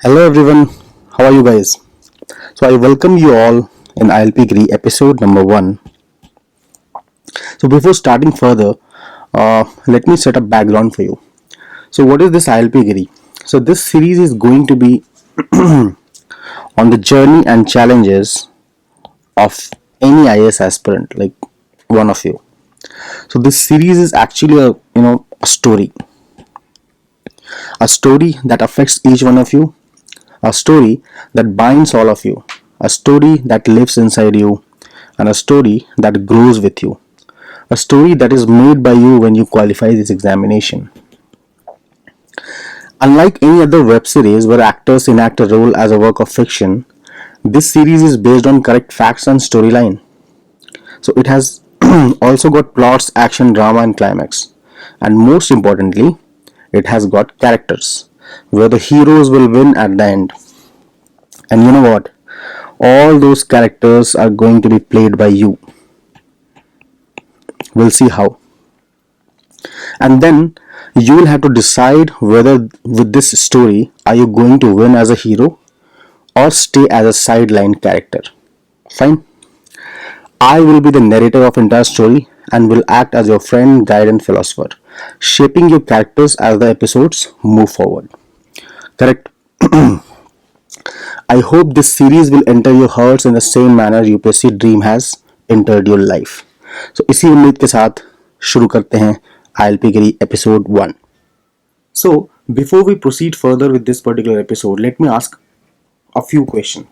Hello everyone, how are you guys? So I welcome you all in ILP Giri episode number 1. So before starting further, let me set a background for you. So what is this ILP Giri? So this series is going to be on the journey and challenges of any IAS aspirant, like one of you. So this series is actually a story that affects each one of you, a story that binds all of you, a story that lives inside you, and a story that grows with you, a story that is made by you when you qualify this examination. Unlike any other web series where actors enact a role as a work of fiction, this series is based on correct facts and storyline. So it has also got plots, action, drama, and climax. And most importantly, it has got characters where the heroes will win at the end. And you know what? All those characters are going to be played by you. We'll see how. And then you will have to decide whether with this story are you going to win as a hero or stay as a sideline character. Fine. I will be the narrator of entire story and will act as your friend, guide and philosopher, shaping your characters as the episodes move forward. Correct? I hope this series will enter your hearts in the same manner UPSC Dream has entered your life. So इसी उम्मीद के साथ शुरू करते हैं ILP Giri episode 1. So before we proceed further with this particular episode, let me ask a few questions.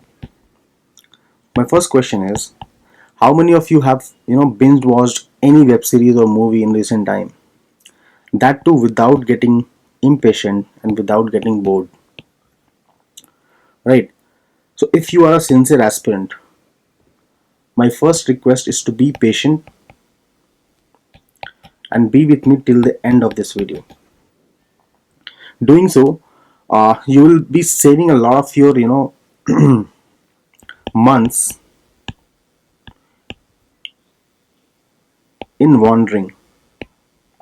My first question is, how many of you have binge watched any web series or movie in recent time? That too without getting impatient and without getting bored. Right? So if you are a sincere aspirant, my first request is to be patient and be with me till the end of this video. Doing so, you will be saving a lot of your months in wandering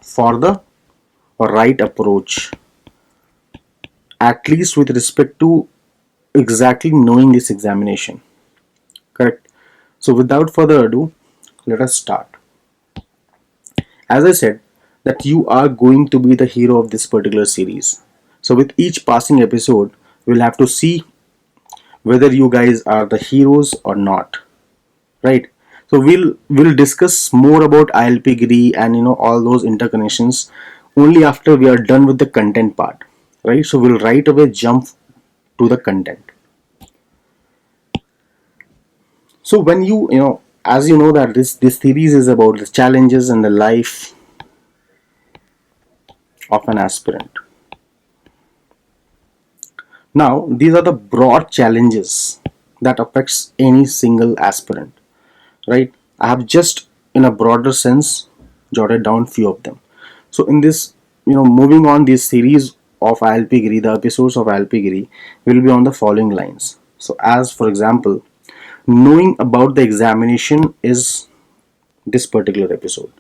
for the right approach, at least with respect to exactly knowing this examination. Correct? So without further ado, let us start. As I said, that you are going to be the hero of this particular series. So with each passing episode, we'll have to see whether you guys are the heroes or not. Right? So we'll discuss more about ILP Giri and all those interconnections only after we are done with the content part. Right? So we'll right away jump to the content. So when as you know that this series is about the challenges and the life of an aspirant. Now these are the broad challenges that affects any single aspirant, right? I have just in a broader sense jotted down few of them. So in this, moving on this series of ILP Giri, the episodes of ILP Giri will be on the following lines. So as for example, knowing about the examination is this particular episode.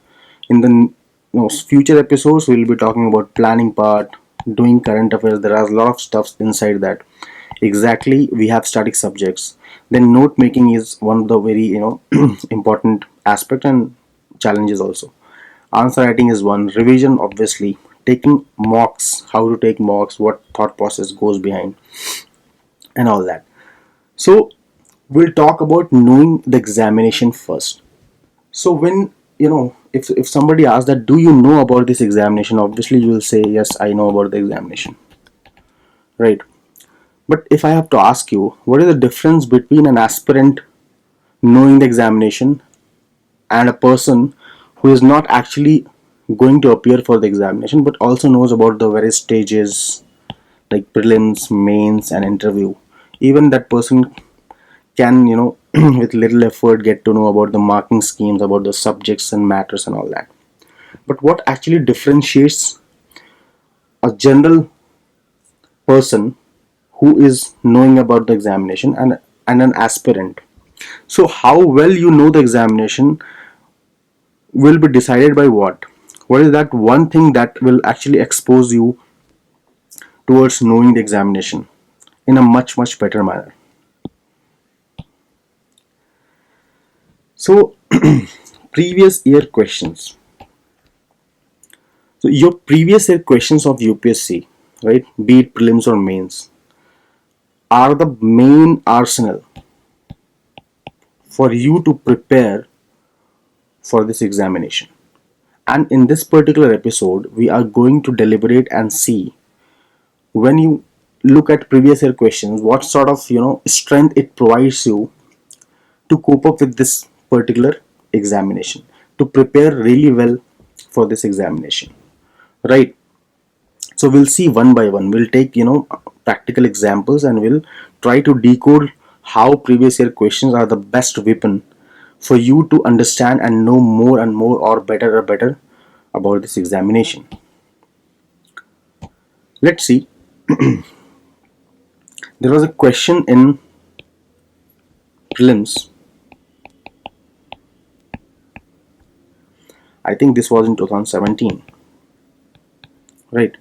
In the future episodes, we'll be talking about planning part, doing current affairs. There are a lot of stuff inside that. Exactly, we have static subjects. Then note making is one of the very important aspect and challenges also. Answer writing is one. Revision, obviously. Taking mocks, how to take mocks, what thought process goes behind, and all that. So we'll talk about knowing the examination first. So when if somebody asks that, do you know about this examination, obviously you will say yes, I know about the examination, right? But if I have to ask you, what is the difference between an aspirant knowing the examination and a person who is not actually going to appear for the examination but also knows about the various stages like prelims, mains and interview? Even that person can with little effort get to know about the marking schemes, about the subjects and matters and all that. But what actually differentiates a general person who is knowing about the examination and an aspirant? So how well you know the examination will be decided by what is that one thing that will actually expose you towards knowing the examination. in a much better manner. So previous year questions. So your previous year questions of UPSC, right, be it prelims or mains, are the main arsenal for you to prepare for this examination. And in this particular episode, we are going to deliberate and see, when you look at previous year questions, what sort of strength it provides you to cope up with this particular examination, to prepare really well for this examination, right? So we'll see one by one. We'll take practical examples, and we'll try to decode how previous year questions are the best weapon for you to understand and know more and more, or better about this examination. Let's see. There was a question in prelims. I think this was in 2017, right?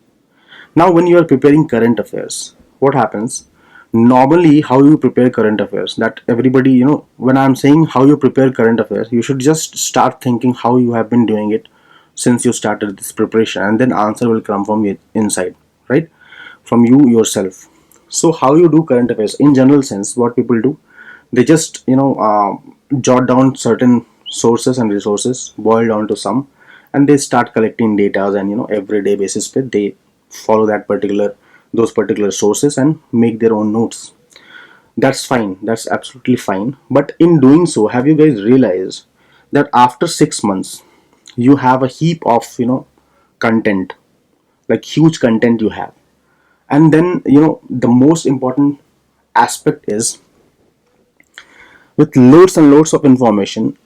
Now, when you are preparing current affairs, what happens? Normally, how you prepare current affairs, that everybody, when I'm saying how you prepare current affairs, you should just start thinking how you have been doing it since you started this preparation, and then answer will come from inside, right? From you yourself. So, how you do current affairs in general sense, what people do, they just, jot down certain sources and resources, boil down to some, and they start collecting data, and everyday basis they follow those particular sources and make their own notes. That's fine, that's absolutely fine. But in doing so, have you guys realized that after 6 months you have a heap of content, like huge content you have? And then the most important aspect is, with loads and loads of information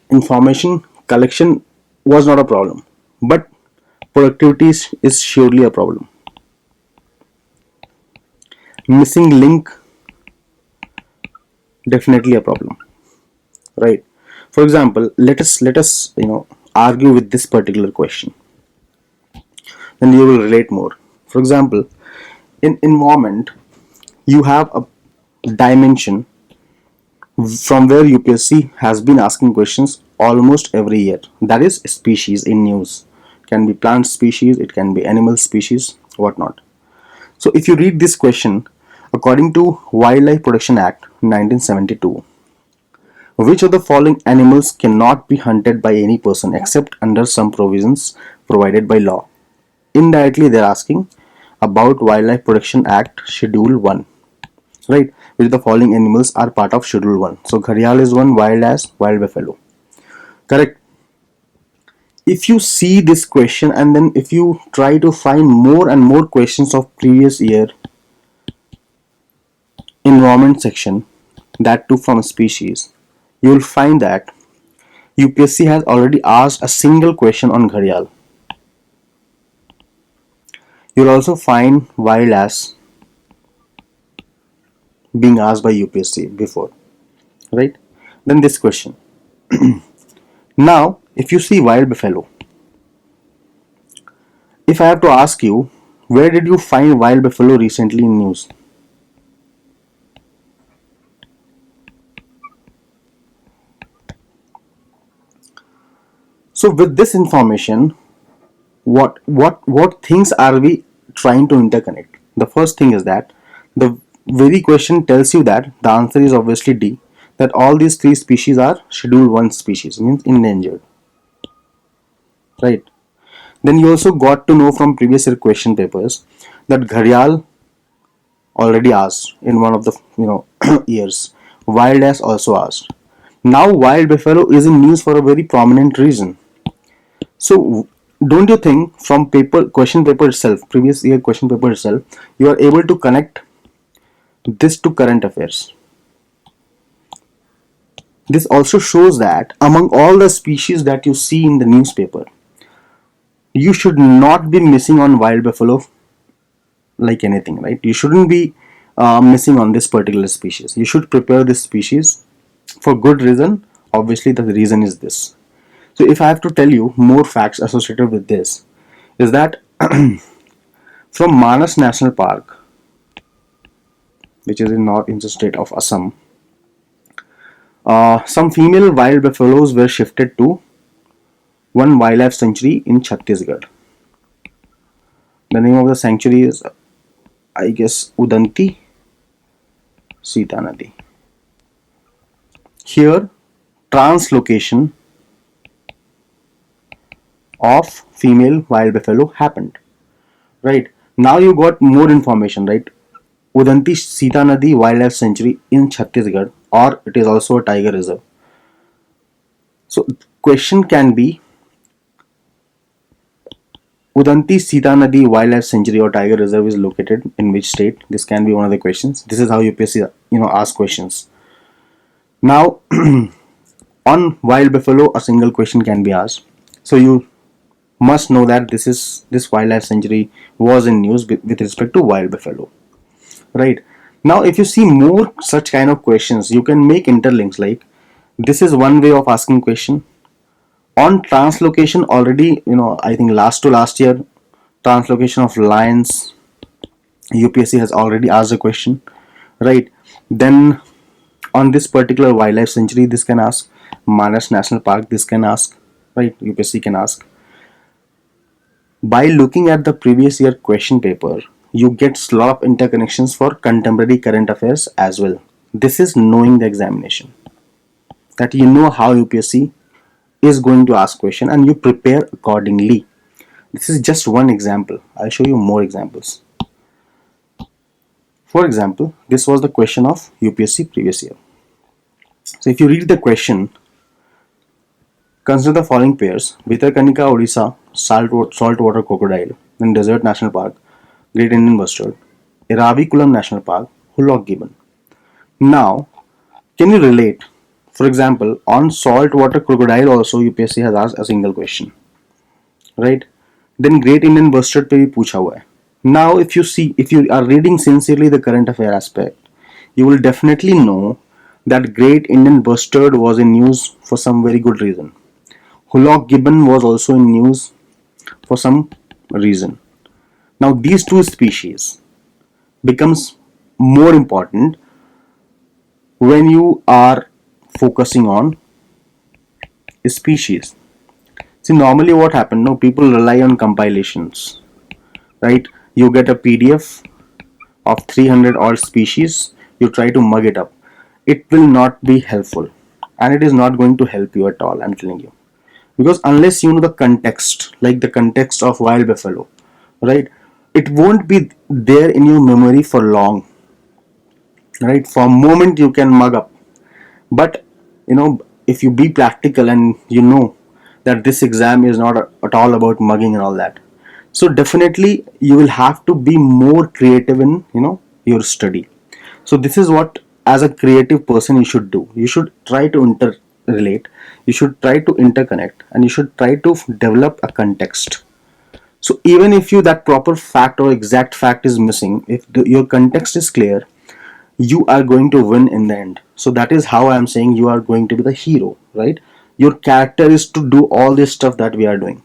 collection was not a problem, but productivity is surely a problem. Missing link, definitely a problem, right? For example, let us argue with this particular question, then you will relate more. For example, in environment, you have a dimension from where UPSC has been asking questions almost every year. That is species in news. Can be plant species, it can be animal species, whatnot. So if you read this question, according to Wildlife Protection Act 1972, which of the following animals cannot be hunted by any person except under some provisions provided by law? Indirectly, they're asking about Wildlife Protection Act Schedule 1, right? Which of the following animals are part of Schedule 1? So, gharial is one, wild as wild buffalo. Correct. If you see this question, and then if you try to find more and more questions of previous year environment section, that too from species, you will find that UPSC has already asked a single question on gharial. You'll also find wild ass being asked by UPSC before, right? Then this question. Now, if you see wild buffalo, if I have to ask you, where did you find wild buffalo recently in news? So with this information, what things are we trying to interconnect? The first thing is that the very question tells you that the answer is obviously D, that all these three species are Schedule 1 species, means endangered, right? Then you also got to know from previous year question papers that gharial already asked in one of the years. Wild ass also asked. Now wild buffalo is in news for a very prominent reason. So don't you think from question paper itself, previous year question paper itself, you are able to connect this to current affairs? This also shows that among all the species that you see in the newspaper, you should not be missing on wild buffalo like anything, right? You shouldn't be missing on this particular species. You should prepare this species for good reason. Obviously, the reason is this. So, if I have to tell you more facts associated with this, is that from Manas National Park, which is in northeastern state of Assam. Some female wild buffaloes were shifted to one wildlife sanctuary in Chhattisgarh. The name of the sanctuary is, I guess, Udanti Sita Nadi. Here, translocation of female wild buffalo happened. Right now, you got more information. Right, Udanti Sita Nadi Wildlife Sanctuary in Chhattisgarh, or it is also a tiger reserve. So, question can be Udanti Sita Nadi Wildlife Sanctuary or Tiger Reserve is located in which state? This can be one of the questions. This is how UPSC ask questions. Now, on wild buffalo, a single question can be asked. So you must know that this wildlife sanctuary was in news with respect to wild buffalo, right? Now, if you see more such kind of questions, you can make interlinks. Like this is one way of asking question. On translocation, already I think last to last year, translocation of lions, UPSC has already asked a question, right? Then on this particular wildlife sanctuary, this can ask. Manas National Park, this can ask, right? UPSC can ask. By looking at the previous year question paper, you get a lot of interconnections for contemporary current affairs as well. This is knowing the examination, that you know how UPSC is going to ask question and you prepare accordingly. This is just one example. I'll show you more examples. For example, this was the question of UPSC previous year. So if you read the question, consider the following pairs: Bhitarkanika, Odisha, saltwater crocodile in Desert National Park, Great Indian Bustard, Eraviculam National Park, Hullock Gibbon. Now, can you relate? For example, on saltwater crocodile also UPSC has asked a single question, right? Then Great Indian Bustard पे भी पूछा हुआ है. Now, if you are reading sincerely the current affair aspect, you will definitely know that Great Indian Bustard was in news for some very good reason. Hullock Gibbon was also in news for some reason. Now, these two species becomes more important when you are focusing on species. See, normally what happens? No, people rely on compilations, right? You get a PDF of 300 odd species, you try to mug it up. It will not be helpful, and it is not going to help you at all, I'm telling you. Because unless you know the context, like the context of wild buffalo, right, it won't be there in your memory for long, right? For a moment you can mug up, but if you be practical and you know that this exam is not at all about mugging and all that, so definitely you will have to be more creative in your study. So this is what, as a creative person, you should do. You should try to interrelate, you should try to interconnect, and you should try to develop a context. So even if that proper fact or exact fact is missing, if your context is clear, you are going to win in the end. So that is how I am saying you are going to be the hero, right? Your character is to do all this stuff that we are doing.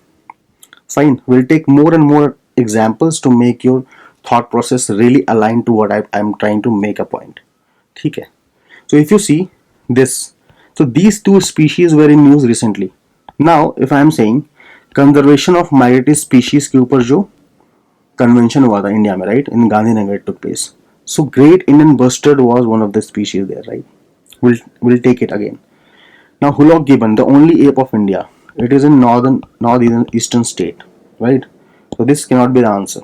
Fine, we'll take more and more examples to make your thought process really aligned to what I'm trying to make a point. Okay. So if you see this, so these two species were in news recently. Now if I am saying conservation of migratory species के ऊपर जो convention हुआ था India में, right, in Gandhinagar it took place. So Great Indian Bustard was one of the species there, right? We'll take it again. Now Hullock Gibbon, the only ape of India, it is in northeastern state, right? So this cannot be the answer.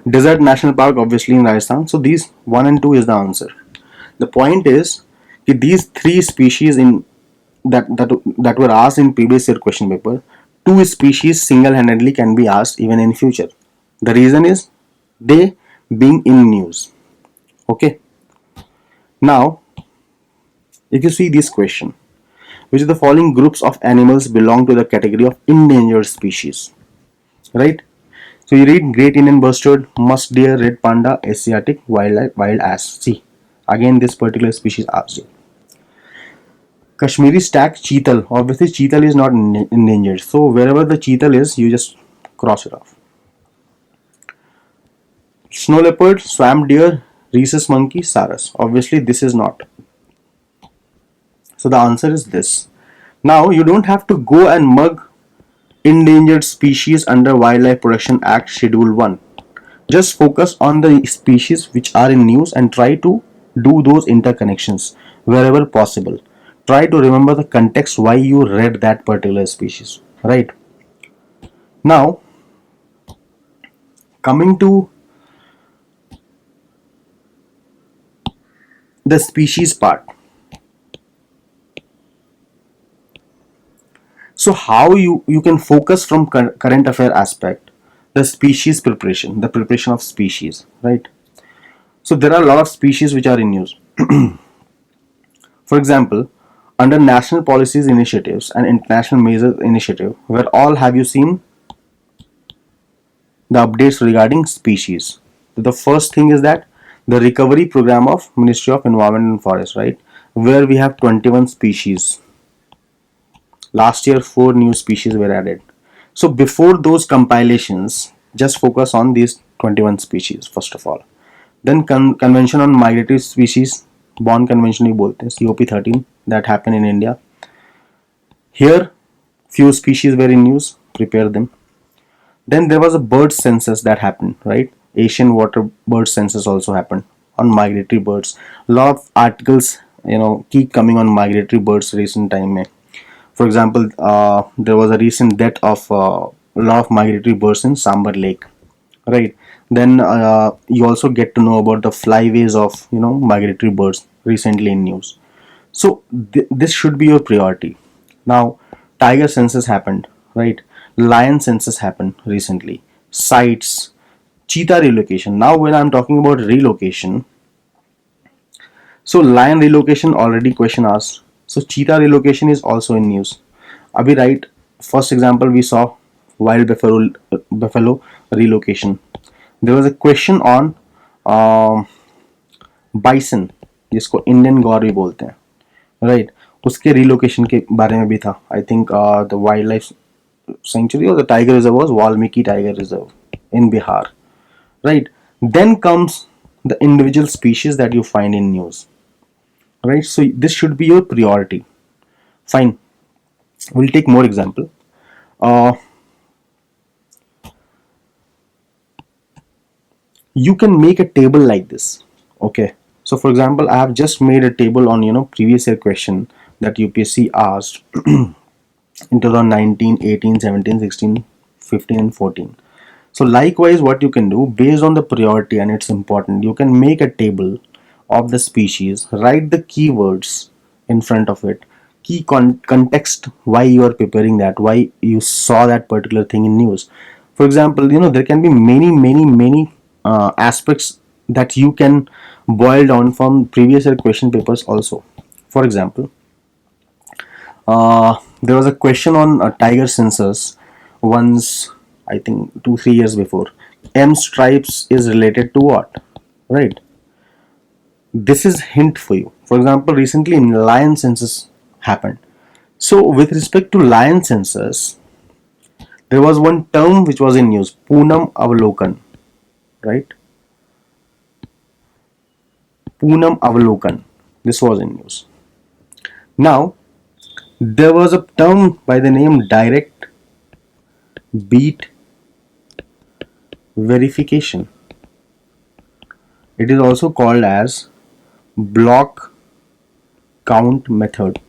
Desert National Park, obviously in Rajasthan. So these 1 and 2 is the answer. The point is that these three species in that were asked in previous year question paper, two species single-handedly can be asked even in future. The reason is they being in news. Okay. Now, if you see this question, which of the following groups of animals belong to the category of endangered species, right? So you read Great Indian Bustard, musk deer, red panda, Asiatic wild ass. See, again this particular species asked you. Kashmiri stag cheetal. Obviously cheetal is not endangered. So wherever the cheetal is, you just cross it off. Snow leopard, swamp deer, Rhesus monkey, Sarus. Obviously, this is not. So the answer is this. Now you don't have to go and mug endangered species under Wildlife Protection Act Schedule 1. Just focus on the species which are in news and try to do those interconnections wherever possible. Try to remember the context why you read that particular species. Right. Now, coming to the species part. So how you can focus from current affair aspect, the species preparation, the preparation of species, right? So there are a lot of species which are in news. For example, under national policies initiatives and international measures initiative, where all have you seen the updates regarding species? The first thing is that the recovery program of Ministry of Environment and Forest, right? Where we have 21 species. Last year, 4 new species were added. So before those compilations, just focus on these 21 species first of all. Then convention on migratory species, Bonn convention we bolte hain, COP13, that happened in India. Here, few species were in news. Prepare them. Then there was a bird census that happened, right? Asian water bird census also happened on migratory birds. A lot of articles, keep coming on migratory birds recent time mein. For example, there was a recent death of a lot of migratory birds in Sambar Lake, right? Then you also get to know about the flyways of migratory birds recently in news. So this should be your priority. Now, tiger census happened, right? Lion census happened recently. Sites, cheetah relocation. Now, when I'm talking about relocation, so lion relocation already question asked. So cheetah relocation is also in news. Abhi right, first example we saw wild buffalo relocation. There was a question on bison, जिसको Indian गौर भी बोलते हैं, right? उसके relocation के बारे में भी था. I think the wild life sanctuary और the tiger reserve was Valmiki tiger reserve in Bihar, right? Then comes the individual species that you find in news, right? So this should be your priority. Fine, we'll take more example. uh, you can make a table like this. Okay, so for example, I have just made a table on previous year question that UPSC asked in 2019, 18, 17, 16, 15 and 14. So likewise, what you can do based on the priority and it's important, you can make a table of the species, write the keywords in front of it, key context why you are preparing that, why you saw that particular thing in news. For example, there can be many aspects that you can boil down from previous year question papers also. For example, there was a question on tiger census once, I think 2-3 years before. M stripes is related to what, right? This is hint for you. For example, recently in lion census happened. So with respect to lion census, there was one term which was in news, Poonam Avalokan, right? Poonam Avalokan. This was in news. Now, there was a term by the name direct beat verification. It is also called as block count method.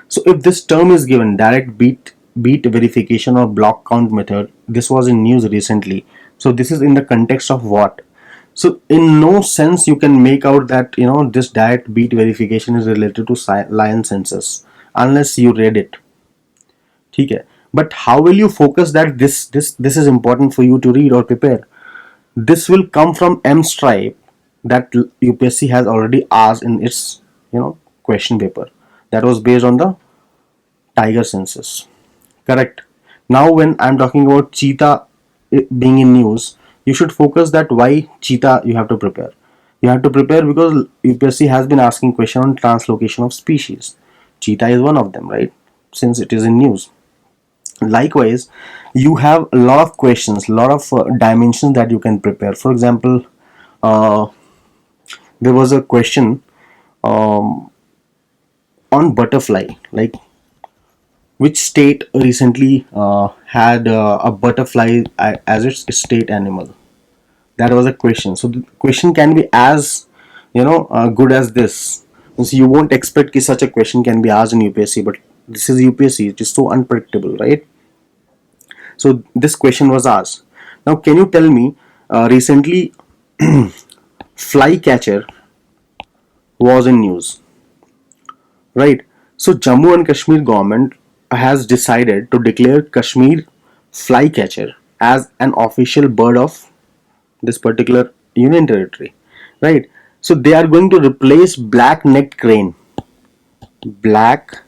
So if this term is given, direct beat verification or block count method, this was in news recently. So this is in the context of what? So in no sense you can make out that this direct beat verification is related to lion census unless you read it. Okay. But how will you focus that this is important for you to read or prepare? This will come from M stripe that UPSC has already asked in its question paper. That was based on the tiger census. Correct. Now when I'm talking about cheetah being in news, you should focus that why cheetah you have to prepare. You have to prepare because UPSC has been asking question on translocation of species. Cheetah is one of them, right? Since it is in news. Likewise, you have a lot of questions, a lot of dimensions that you can prepare. For example, uh, there was a question um, on butterfly, like which state recently had a butterfly as its state animal. That was a question. So the question can be as good as this. So you won't expect that such a question can be asked in UPSC, but this is UPSC. It is so unpredictable, right? So this question was asked. Now, can you tell me, recently flycatcher was in news, right? So Jammu and Kashmir government has decided to declare Kashmir flycatcher as an official bird of this particular union territory, right? So they are going to replace black-necked crane. Black-necked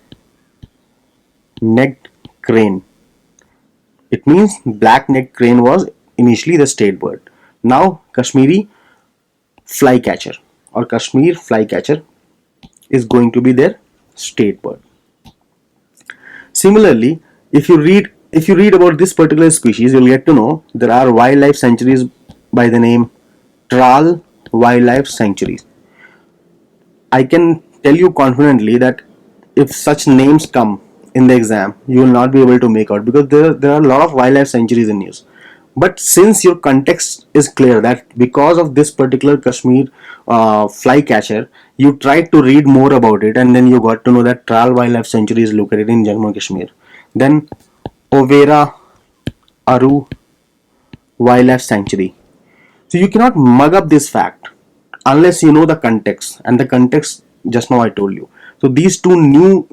crane. It means black-necked crane was initially the state bird. Now Kashmiri flycatcher or Kashmir flycatcher is going to be their state bird. Similarly, if you read about this particular species, you'll get to know there are wildlife sanctuaries by the name Tral Wildlife Sanctuaries. I can tell you confidently that if such names come in the exam, you will not be able to make out, because there are a lot of wildlife sanctuaries in news. But since your context is clear that because of this particular Kashmir flycatcher, you tried to read more about it, and then you got to know that Tral Wildlife Sanctuary is located in Jammu and Kashmir. Then Overa Aru Wildlife Sanctuary. So you cannot mug up this fact unless you know the context, and the context just now I told you. So these two new,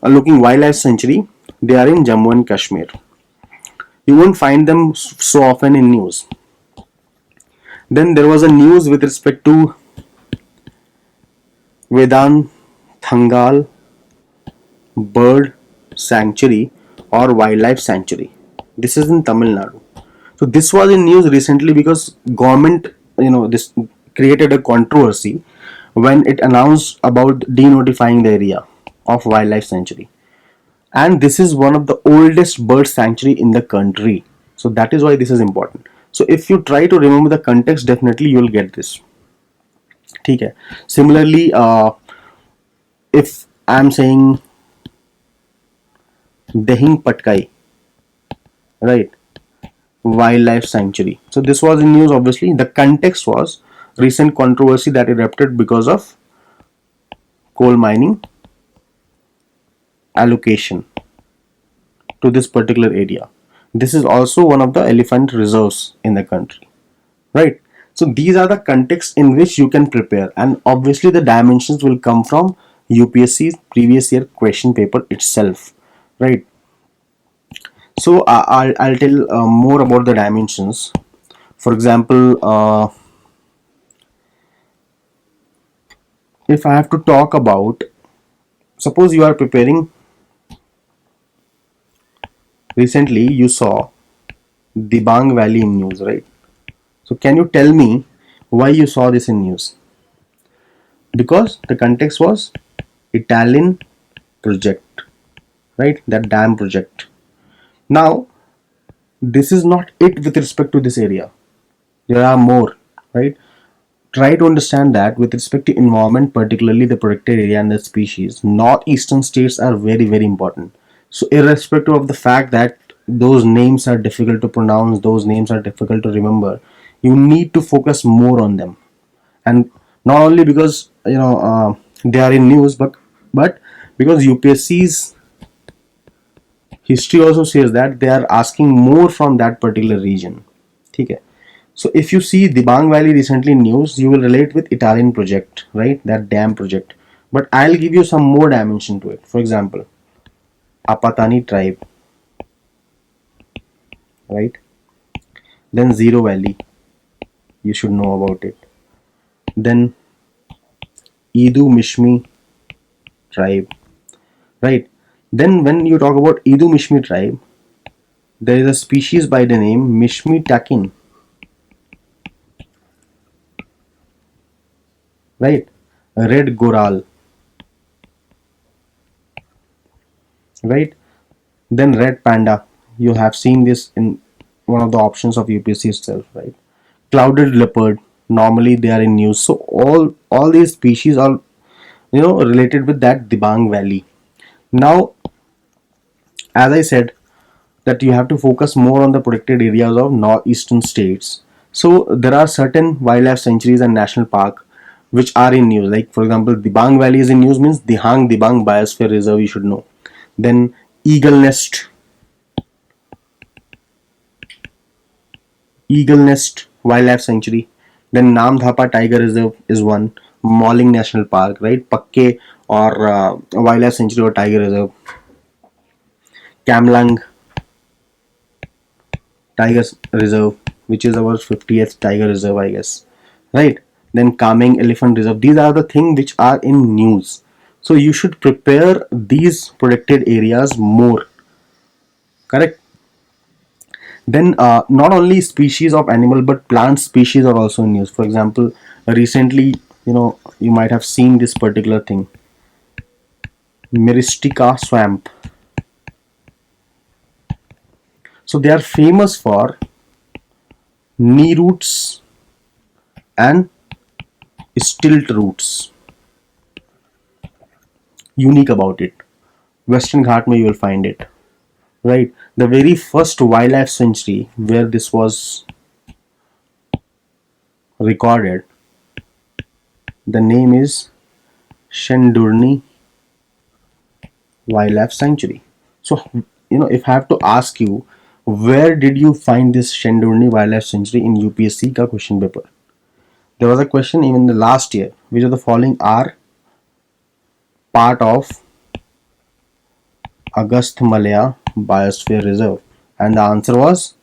looking wildlife sanctuary, they are in Jammu and Kashmir. You won't find them so often in news. Then there was a news with respect to Vedant Thangal Bird Sanctuary or Wildlife Sanctuary. This is in Tamil Nadu. So this was in news recently because government, this created a controversy when it announced about denotifying the area of wildlife sanctuary. And this is one of the oldest bird sanctuary in the country. So that is why this is important. So if you try to remember the context, definitely you will get this. Okay. Similarly, if I am saying Dehing Patkai, right, wildlife sanctuary. So this was in news. Obviously, the context was recent controversy that erupted because of coal mining allocation to this particular area. This is also one of the elephant reserves in the country, right? So these are the contexts in which you can prepare, and obviously the dimensions will come from UPSC's previous year question paper itself, right? So I'll tell more about the dimensions. For example, if I have to talk about, suppose you are preparing, recently you saw Dibang Valley in news, right? So can you tell me why you saw this in news? Because the context was Italian project, right? That dam project. Now, this is not it with respect to this area. There are more, right? Try to understand that with respect to environment, particularly the protected area and the species, northeastern states are very, very important. So irrespective of the fact that those names are difficult to pronounce, those names are difficult to remember, you need to focus more on them. And not only because they are in news, but because UPSC's history also says that they are asking more from that particular region. Okay. So if you see Dibang Valley recently in news, you will relate with Italian project, right? That dam project. But I'll give you some more dimension to it. For example, Apatani tribe, right? Then Zero Valley, you should know about it. Then Idu Mishmi tribe, right? Then when you talk about Idu Mishmi tribe, there is a species by the name Mishmi takin, right? Red goral, right? Then red panda. You have seen this in one of the options of UPSC itself, right? Clouded leopard. normally they are in news. So all these species are, related with that Dibang Valley. Now, as I said, that you have to focus more on the protected areas of northeastern states. So there are certain wildlife sanctuaries and national park which are in news. Like for example, Dibang Valley is in news, means Dihang Dibang Biosphere Reserve, you should know. Then Eagle Nest Wildlife Sanctuary. Then Namdhapa Tiger Reserve is one. Mauling National Park, right? Pakke or Wildlife Sanctuary or Tiger Reserve. Kamlang Tiger Reserve, which is our 50th Tiger Reserve, I guess. Right? Then Kameng Elephant Reserve. These are the things which are in news. So you should prepare these protected areas more. Correct? Then not only species of animal but plant species are also in news. For example, recently, you might have seen this particular thing, Myristica swamp. So they are famous for knee roots and stilt roots. Unique about it, Western Ghat mein you will find it. Right, the very first wildlife sanctuary where this was recorded, the name is Shendurni Wildlife Sanctuary. So, if I have to ask you, where did you find this Shendurni Wildlife Sanctuary in UPSC ka question paper? There was a question even the last year, which of the following are part of Agasthymalaya Biosphere Reserve? And the answer was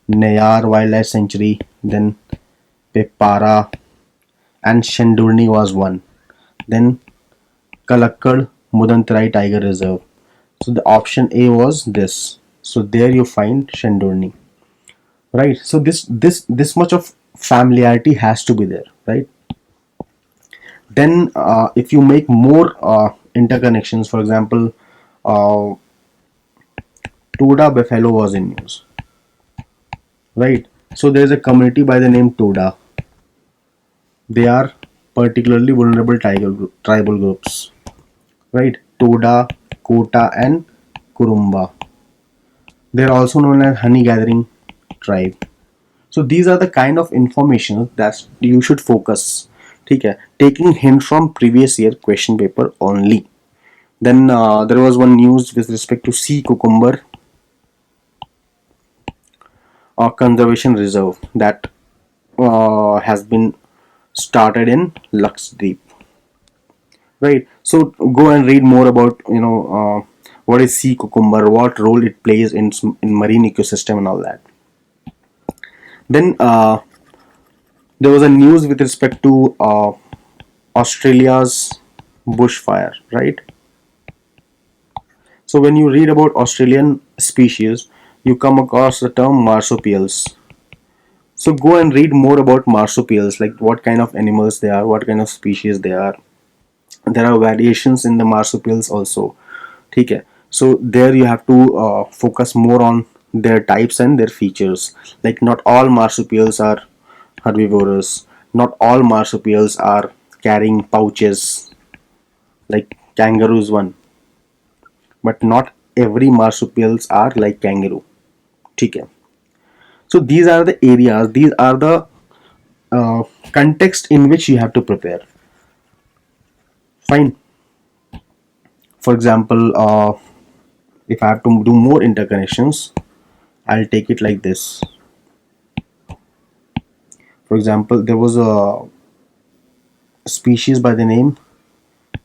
Nayar Wildlife Sanctuary, then Pepara, and Shendurni was one. Then Kalakkad Mudantarai Tiger Reserve. So the option A was this. So there you find Shendurni. Right. So this much of familiarity has to be there, right? Then if you make more interconnections, for example, uh, Toda buffalo was in news, right? So there is a community by the name Toda. They are particularly vulnerable tribal groups, right? Toda, Kota, and Kurumba. They are also known as honey gathering tribe. So these are the kind of information that you should focus. Okay, taking hint from previous year question paper only. Then there was one news with respect to sea cucumber conservation reserve that has been started in Lakshadweep. Right. So go and read more about what is sea cucumber, what role it plays in marine ecosystem and all that. Then there was a news with respect to Australia's bushfire, right? So when you read about Australian species, you come across the term marsupials. So go and read more about marsupials, like what kind of animals they are, what kind of species they are. There are variations in the marsupials also. Okay. So there you have to focus more on their types and their features. Like not all marsupials are herbivorous. Not all marsupials are carrying pouches like kangaroos one. But not every marsupials are like kangaroo. Okay. So these are the areas, these are the context in which you have to prepare. Fine. For example, if I have to do more interconnections, I'll take it like this. For example, there was a species by the name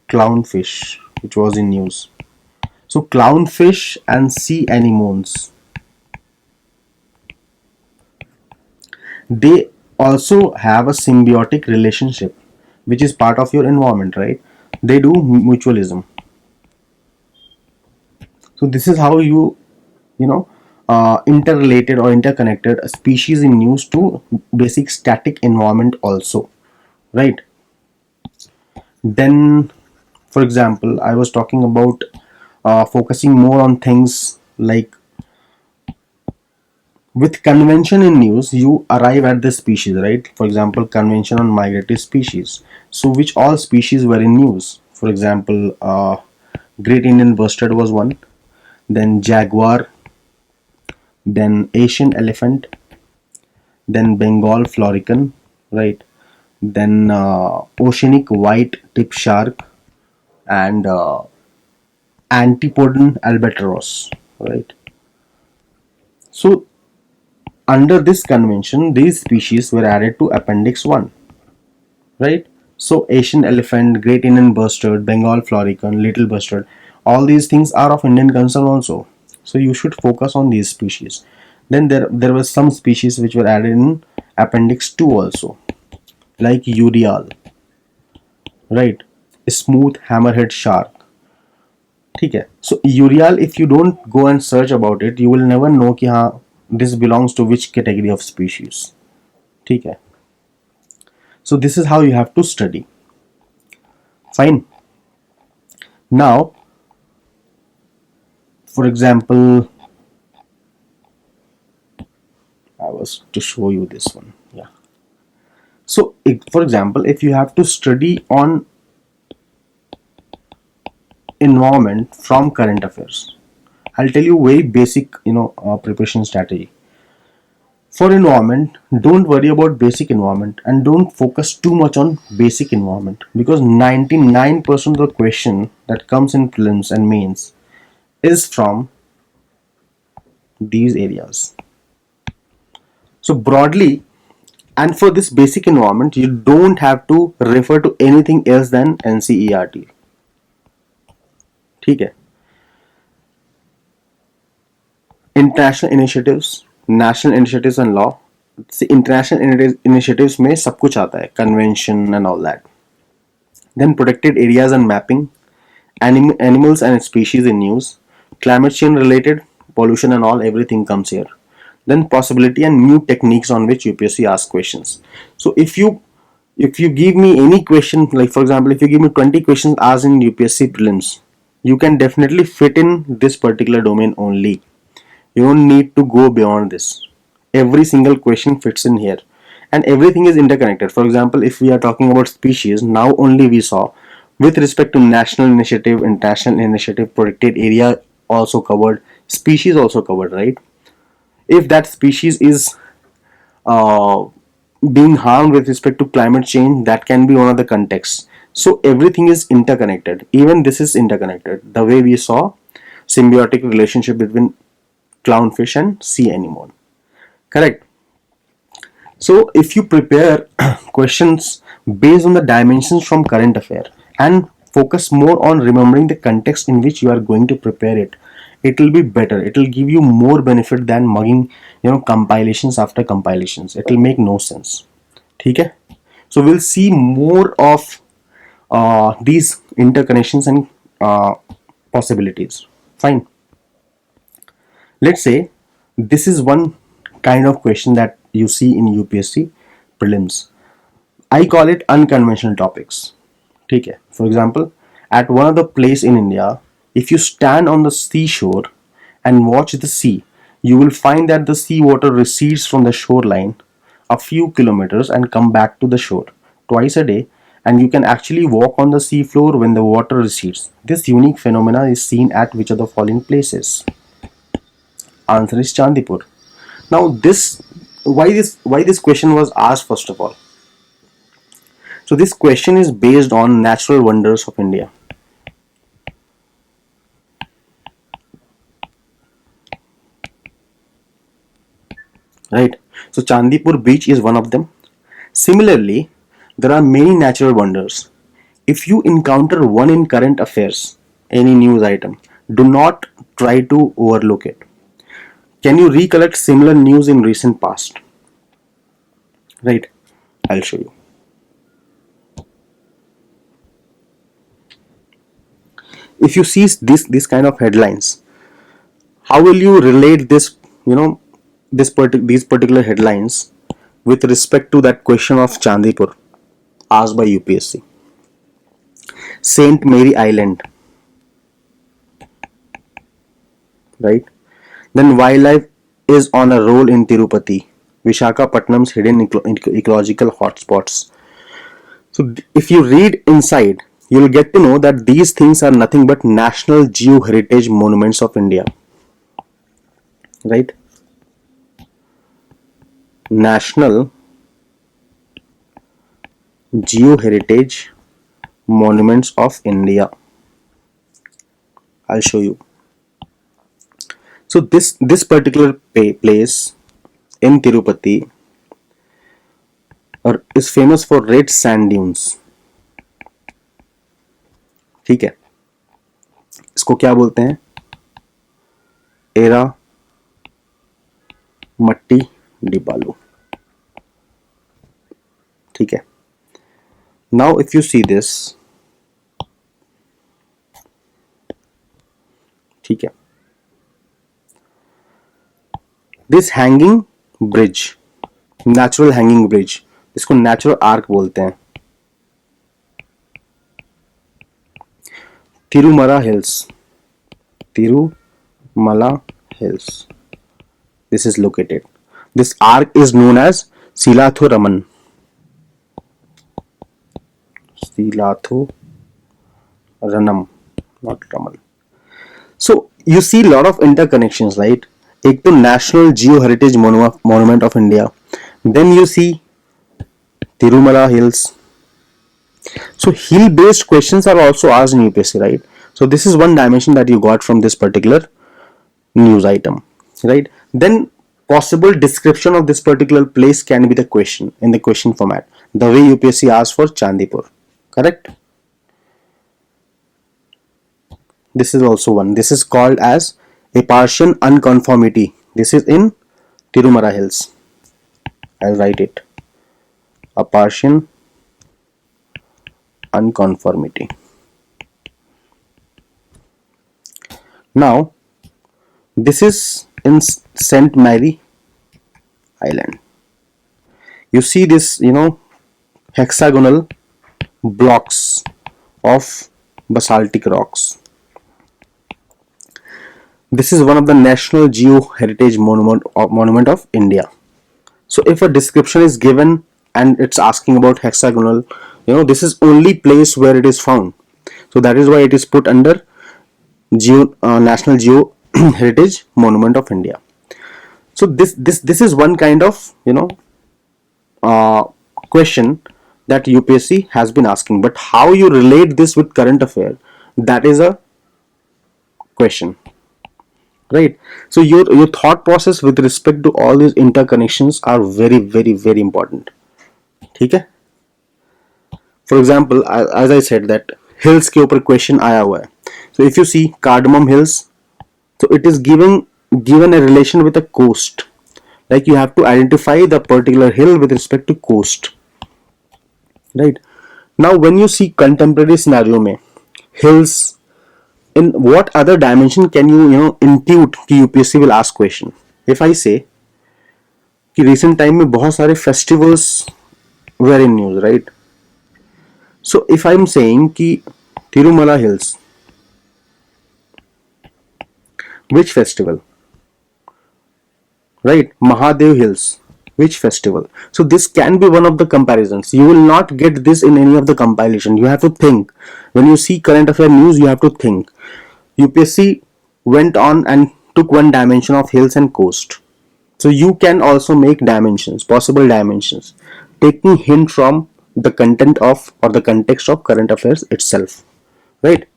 clownfish which was in news. So clownfish and sea anemones, they also have a symbiotic relationship which is part of your environment, right? They do mutualism. So this is how you know interrelated or interconnected a species in news to basic static environment also, right? Then for example, I was talking about focusing more on things like With convention in news, you arrive at the species, right? For example, convention on migratory species. So, which all species were in news? For example, Great Indian Bustard was one, then jaguar, then Asian elephant, then Bengal florican, right? Then oceanic white tip shark and Antipodon albatross, right? So, under this convention, these species were added to Appendix 1, right? So, Asian elephant, Great Indian bustard, Bengal florican, little bustard, all these things are of Indian concern also. So, you should focus on these species. Then there were some species which were added in Appendix 2 also, like Urial, right? A smooth hammerhead shark. ठीक है. So Urial, if you don't go and search about it, you will never know कि हाँ this belongs to which category of species. ठीक है. So this is how you have to study. Fine. Now, for example, I was to show you this one. Yeah. So, for example, if you have to study on environment from current affairs, I'll tell you very basic, preparation strategy. For environment, don't worry about basic environment and don't focus too much on basic environment, because 99% of the question that comes in prelims and mains is from these areas. So broadly, and for this basic environment, you don't have to refer to anything else than NCERT. ठीक है. International initiatives, national initiatives and law. See, international initiatives में सब कुछ आता है, convention and all that. Then protected areas and mapping, animals and species in news, climate change related, pollution and all, everything comes here. Then possibility and new techniques on which UPSC asks questions. So if you give me any question, like for example, if you give me 20 questions asked in UPSC prelims, you can definitely fit in this particular domain only. You don't need to go beyond this. Every single question fits in here, and everything is interconnected. For example, if we are talking about species, now only we saw with respect to national initiative, international initiative, protected area also covered, species also covered, right? If that species is uh, being harmed with respect to climate change, that can be one of the contexts. So everything is interconnected. Even this is interconnected. The way we saw symbiotic relationship between clownfish and sea anemone. Correct. So if you prepare questions based on the dimensions from current affair and focus more on remembering the context in which you are going to prepare it, it will be better. It will give you more benefit than mugging, compilations after compilations. It will make no sense. Okay? So we'll see more of these interconnections and possibilities. Fine. Let's say this is one kind of question that you see in UPSC prelims. I call it unconventional topics. Okay. For example, at one of the place in India, if you stand on the seashore and watch the sea, you will find that the sea water recedes from the shoreline a few kilometers and come back to the shore twice a day, and you can actually walk on the sea floor when the water recedes. This unique phenomena is seen at which of the following places? Answer is Chandipur. Now why this question was asked first of all. So this question is based on natural wonders of India. Right? So Chandipur beach is one of them. Similarly, there are many natural wonders. If you encounter one in current affairs, any news item, do not try to overlook it. Can you recollect similar news in recent past? Right? I'll show you. If you see this kind of headlines, how will you relate this, these particular headlines with respect to that question of Chandipur asked by UPSC? Saint Mary Island, right? Then wildlife is on a roll in Tirupati, Vishakhapatnam's hidden ecological hotspots. So, if you read inside, you'll get to know that these things are nothing but National Geo-Heritage Monuments of India. Right? National Geo-Heritage Monuments of India. I'll show you. So this particular place in Tirupati is famous for red sand dunes. ठीक है, इसको क्या बोलते हैं? Era मट्टी डिबालू. ठीक है. Now if you see this, ठीक है, this hanging bridge, natural hanging bridge, इसको natural arc बोलते हैं. Tirumala Hills. Tirumala Hills. This is located. This arc is known as Silathu Raman. Silathu Ranam, not Raman. So you see a lot of interconnections, right? एक तो National Geo-Heritage Monument of India. Then you see Tirumala Hills. So hill-based questions are also asked in UPSC, right? So this is one dimension that you got from this particular news item, right? Then possible description of this particular place can be the question in the question format, the way UPSC asked for Chandipur, correct? This is also one. This is called as a Partian unconformity. This is in Tirumala Hills. I'll write it. A Partian unconformity. Now, this is in St. Mary Island. You see this, hexagonal blocks of basaltic rocks. This is one of the National Geo-Heritage Monument of India. So if a description is given and it's asking about hexagonal, this is only place where it is found. So that is why it is put under National Geo-Heritage Monument of India. So this is one kind of question that UPSC has been asking. But how you relate this with current affair, that is a question. Right. So your thought process with respect to all these interconnections are very, very, very important. ठीक है. For example, as I said that hills के ऊपर question आया हुआ है. So if you see Cardamom Hills, so it is given a relation with a coast. Like you have to identify the particular hill with respect to coast. Right. Now when you see contemporary scenario में hills, in what other dimension can you intuit कि UPSC will ask question? If I say कि recent time में बहुत सारे festivals were in news, right? So if I'm saying कि Tirumala Hills, which festival? Right? Mahadev Hills, which festival? So this can be one of the comparisons. You will not get this in any of the compilation. You have to think. When you see current affair news, you have to think. UPSC went on and took one dimension of hills and coast. So you can also make dimensions, possible dimensions, taking hint from the content of or the context of current affairs itself. Right?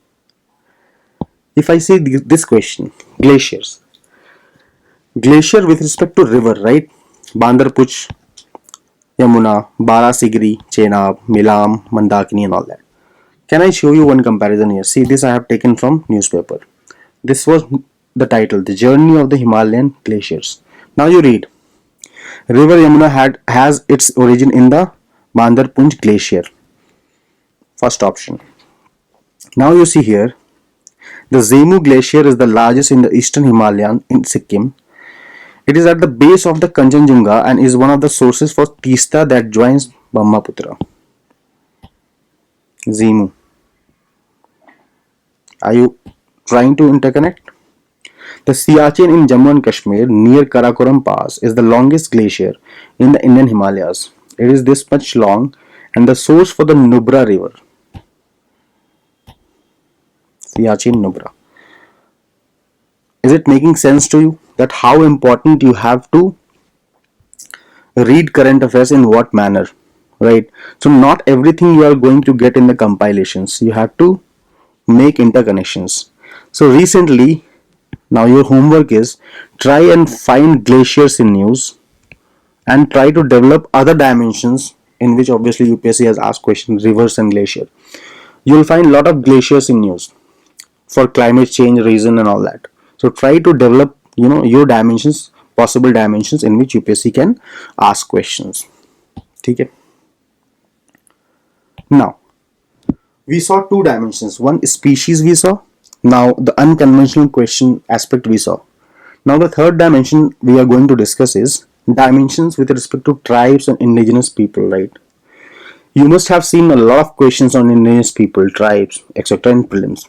If I say this question, glaciers. Glacier with respect to river, right? Bandarpuch, Yamuna, Barasigiri, Chenab, Milam, Mandakini and all that. Can I show you one comparison here? See, this I have taken from newspaper. This was the title, The Journey of the Himalayan Glaciers. Now you read. River Yamuna has its origin in the Bandarpunj Glacier. First option. Now you see here, the Zemu Glacier is the largest in the eastern Himalayan in Sikkim. It is at the base of the Kanchenjunga and is one of the sources for Teesta that joins Brahmaputra. Zemu. Are you trying to interconnect? The Siachen in Jammu and Kashmir near Karakoram Pass is the longest glacier in the Indian Himalayas. It is this much long and the source for the Nubra River. Siachen Nubra. Is it making sense to you that how important you have to read current affairs in what manner? Right? So not everything you are going to get in the compilations. You have to make interconnections. So recently, now your homework is try and find glaciers in news and try to develop other dimensions in which obviously UPSC has asked questions, rivers and glacier. You will find a lot of glaciers in news for climate change reason and all that. So try to develop your dimensions, possible dimensions in which UPSC can ask questions. Okay. Now we saw two dimensions. One species we saw. Now the unconventional question aspect we saw. Now the third dimension we are going to discuss is dimensions with respect to tribes and indigenous people, right? You must have seen a lot of questions on indigenous people, tribes, etc. in prelims.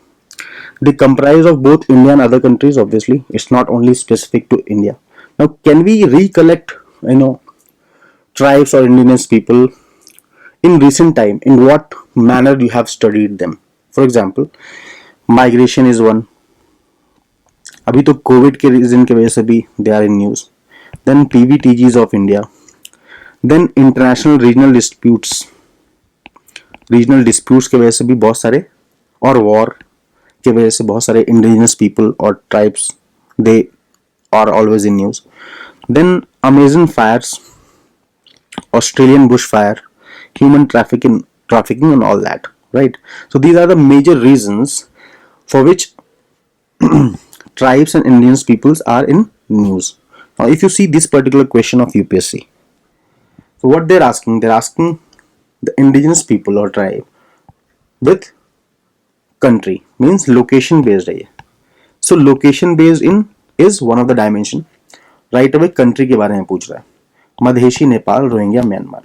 They comprise of both India and other countries, obviously. It's not only specific to India. Now, can we recollect, tribes or indigenous people in recent time? In what manner you have studied them? For example, migration is one. अभी तो Covid के reason की वजह से भी they are in news. Then PVTGs of India. Then international regional disputes की वजह से भी बहुत सारे, और वॉर की वजह से बहुत सारे इंडिजिनस पीपल और tribes they are always in news. Then Amazon fires, Australian bushfire, human trafficking and all that, right? So these are the major reasons for which tribes and indigenous peoples are in news. Now if you see this particular question of UPSC, so what they're asking the indigenous people or tribe with country, means location based है. So location based in is one of the dimension. Right away country के बारे में पूछ रहा है. Madheshi, Nepal, Rohingya, Myanmar.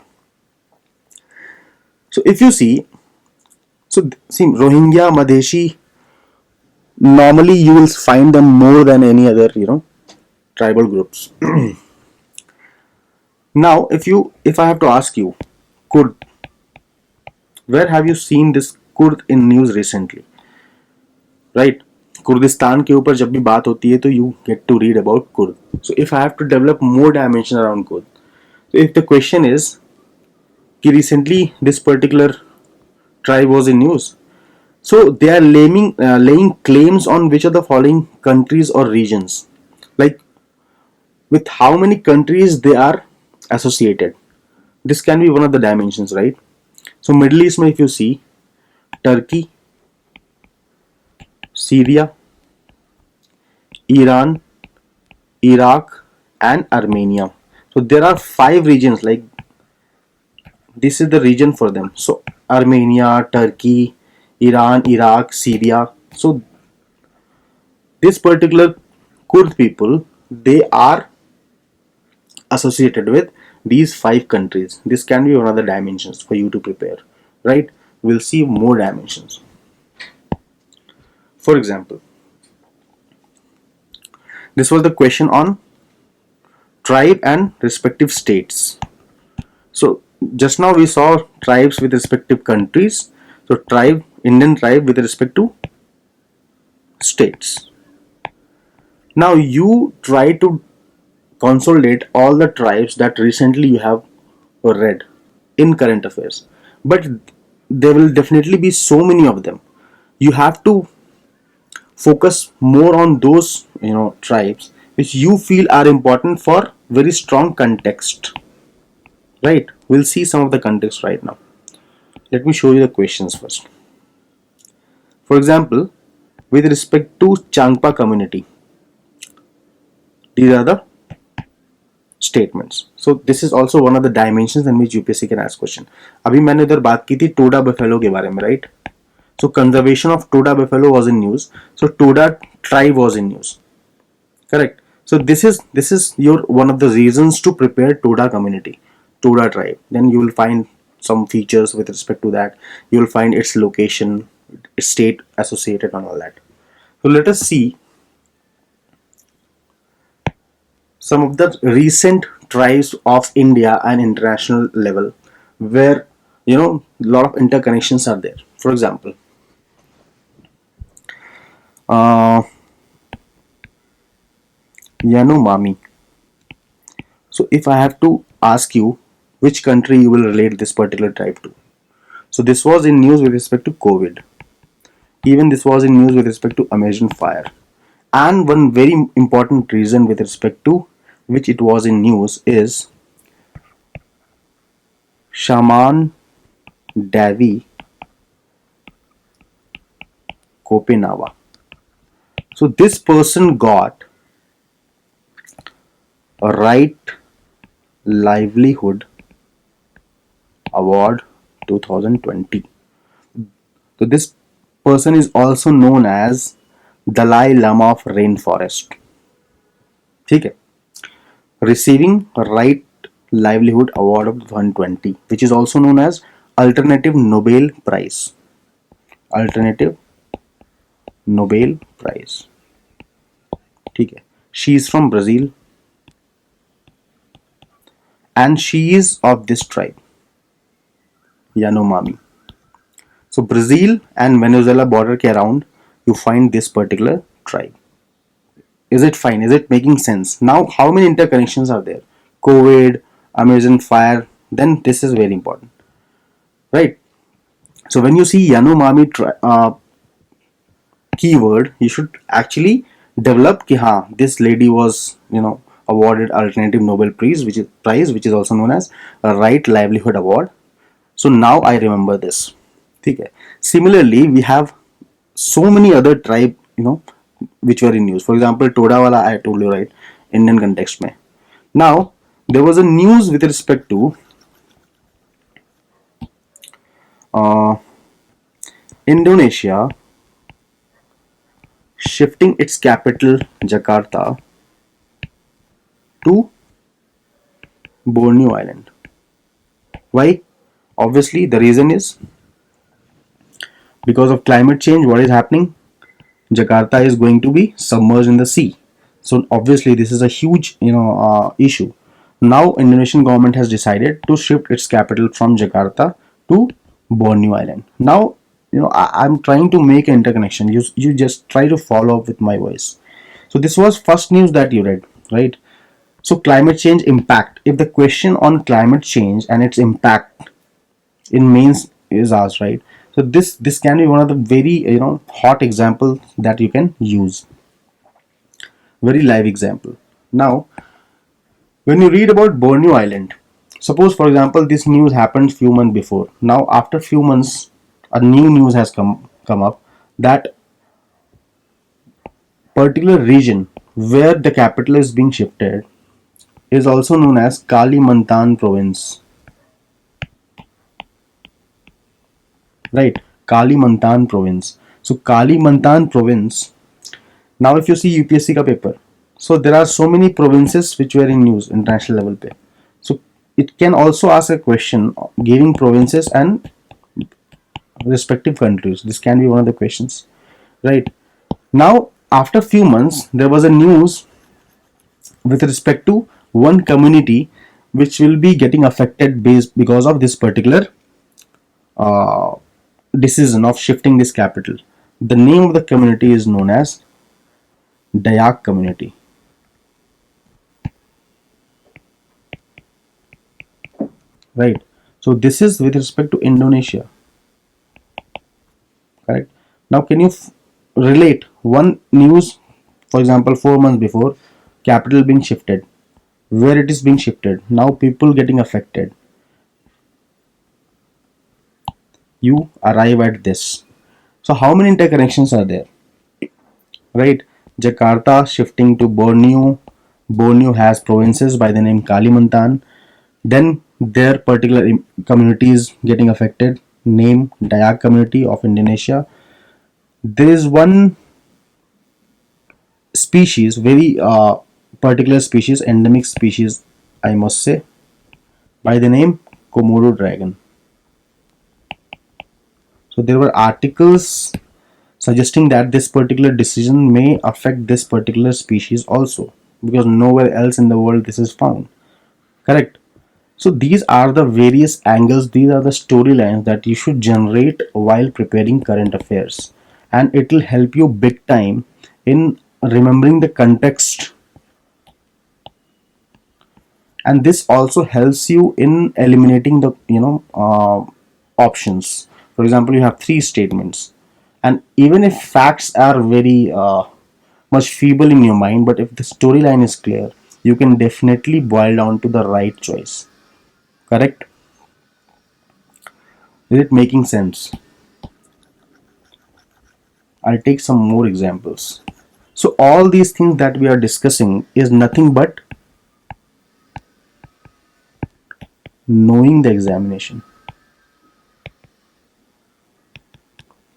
So if you see Rohingya, Madheshi, normally you will find them more than any other tribal groups. Now if I have to ask you, Kurd, where have you seen this Kurd in news recently? Right? Kurdistan के ऊपर जब भी बात होती है तो you get to read about Kurd. So if I have to develop more dimension around Kurd, so if the question is कि recently this particular tribe was in news, so they are laying claims on which of the following countries or regions, like with how many countries they are associated. This can be one of the dimensions, right? So Middle East में if you see Turkey, Syria, Iran, Iraq and Armenia. So there are 5 regions, like this is the region for them. So Armenia, Turkey, Iran, Iraq, Syria. So this particular Kurd people, they are associated with these 5 countries. This can be one of the dimensions for you to prepare, right? We'll see more dimensions. For example, this was the question on tribe and respective states. So just now we saw tribes with respective countries. So Indian tribe with respect to states. Now you try to consolidate all the tribes that recently you have read in current affairs, but there will definitely be so many of them. You have to focus more on those tribes which you feel are important for very strong context, right? We'll see some of the context right now. Let me show you the questions first. For example, with respect to Changpa community, these are the statements. So this is also one of the dimensions in which UPSC can ask question. अभी मैंने इधर बात की थी Toda buffalo के बारे में, right? So conservation of Toda buffalo was in news. So Toda tribe was in news. Correct. So this is your one of the reasons to prepare Toda community, Toda tribe. Then you will find some features with respect to that. You will find its location, its state associated and all that. So let us see some of the recent tribes of India and international level where a lot of interconnections are there. For example, uh, Yanomami. So if I have to ask you which country you will relate this particular tribe to. So this was in news with respect to COVID. Even this was in news with respect to Amazon fire. And one very important reason with respect to which it was in news is Shaman Davi Kopenawa. So this person got a Right Livelihood Award 2020. So this person is also known as Dalai Lama of Rainforest. ठीक है, receiving a Right Livelihood Award of 2020, which is also known as Alternative Nobel Prize. Alternative Nobel Prize. ठीक है. She is from Brazil and she is of this tribe, Yanomami. So Brazil and Venezuela border के around you find this particular tribe. Is it fine? Is it making sense? Now, how many interconnections are there? COVID, Amazon fire. Then this is very important, right? So when you see Yanomami keyword, you should actually develop कि हाँ, this lady was awarded Alternative Nobel Prize, which is also known as a Right Livelihood Award. So now I remember this. ठीक है. Similarly, we have so many other tribe which were in news. For example, Todawala, I told you, right, Indian context में. Now there was a news with respect to Indonesia shifting its capital Jakarta to Borneo Island. Why? Obviously, the reason is because of climate change. What is happening? Jakarta is going to be submerged in the sea. So obviously, this is a huge issue. Now, Indonesian government has decided to shift its capital from Jakarta to Borneo Island. Now, I'm trying to make an interconnection. You just try to follow up with my voice. So this was first news that you read, right? So climate change impact. If the question on climate change and its impact in mains is asked, right? So this can be one of the very hot example that you can use. Very live example. Now, when you read about Borneo Island, suppose for example this news happened few months before. Now after few months, a new news has come up that particular region where the capital is being shifted is also known as Kalimantan province. Right, Kalimantan province. So Kalimantan province. Now if you see UPSC ka paper, so there are so many provinces which were in news international level pe. So it can also ask a question giving provinces and respective countries. This can be one of the questions, right? Now after few months there was a news with respect to one community which will be getting affected because of this particular uh, decision of shifting this capital. The name of the community is known as Dayak community. Right. So this is with respect to Indonesia. Correct. Now can you relate one news, for example 4 months before, capital being shifted, where it is being shifted, now people getting affected, you arrive at this. So how many interconnections are there? Right, Jakarta shifting to Borneo. Borneo has provinces by the name Kalimantan. Then their particular communities getting affected, name Dayak community of Indonesia. There is one species, very particular species, endemic species, I must say, by the name Komodo dragon. So there were articles suggesting that this particular decision may affect this particular species also because nowhere else in the world this is found. Correct. So these are the various angles, these are the storylines that you should generate while preparing current affairs, and it will help you big time in remembering the context, and this also helps you in eliminating the options. For example, you have three statements, and even if facts are very much feeble in your mind, but if the storyline is clear, you can definitely boil down to the right choice. Correct. Is it making sense? I'll take some more examples. So all these things that we are discussing is nothing but knowing the examination,